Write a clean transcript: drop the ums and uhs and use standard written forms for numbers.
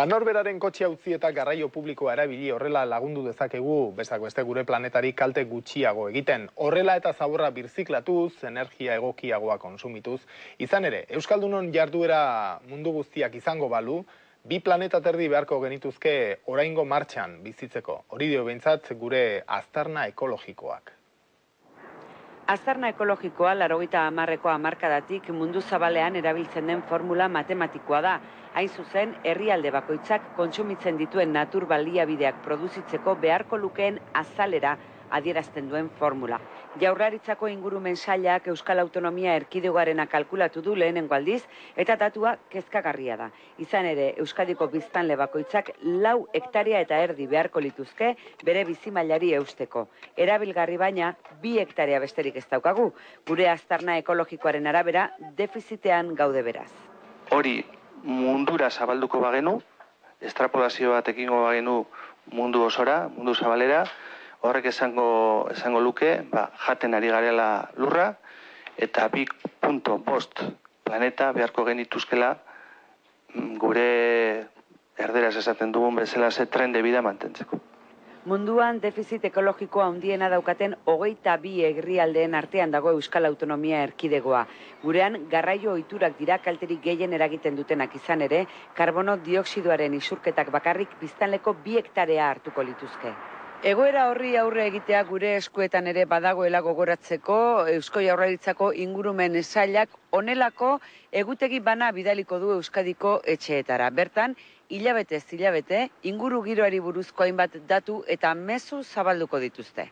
Norberaren kotxea utzi eta garraio publikoa erabili horrela lagundu dezakegu, bestak beste gure planetari kalte gutxiago egiten. Horrela eta zaborra birziklatuz, energia egokiagoa konsumituz. Izan ere, Euskaldunon jarduera mundu guztiak izango balu, bi planeta terdi beharko genituzke oraingo martxan bizitzeko. Hori dio behintzat gure aztarna ekologikoak. Aztarna ekologikoa 80ko hamarkadatik mundu zabalean erabiltzen den formula matematikoa da. Hain zuzen, herrialde bakoitzak kontsumitzen dituen natur baliabideak produzitzeko beharko lukeen azalera adierazten duen formula. Jaurlaritzako ingurumen sailak Euskal Autonomia Erkidegoarena kalkulatu du lehenengo aldiz eta datua kezkagarria da. Izan ere, Euskadiko biztanle bakoitzak 4 hektaria eta erdi beharko lituzke bere bizimailari eusteko. Erabilgarri baina 2 hektaria besterik ez daukagu. Gure aztarna ekologikoaren arabera defizitean gaude beraz. Hori mundura zabalduko bagenu, estrapolazio bat ekingo bagenu mundu osora, mundu zabalera, horrek esango luke, jaten ari garela lurra, eta 2.5 planeta beharko genituzkela gure erderaz esaten dugun bezala ze tren de vida mantentzeko. Munduan defizit ekologikoa handiena daukaten 22 herrialdeen artean dago Euskal Autonomia Erkidegoa. Gurean garraio ohiturak dira kalterik gehien eragiten dutenak izan ere, karbono dioxidoaren isurketak bakarrik biztanleko 2 hektarea hartuko lituzke. Egoera horri aurre egitea gure eskuetan ere badagoela gogoratzeko Eusko Jaurlaritzako ingurumen sailak honelako egutegi bana bidaliko du Euskadiko etxeetara. Bertan, hilabetez hilabete, inguru giroari buruzko hainbat datu eta mezu zabalduko dituzte.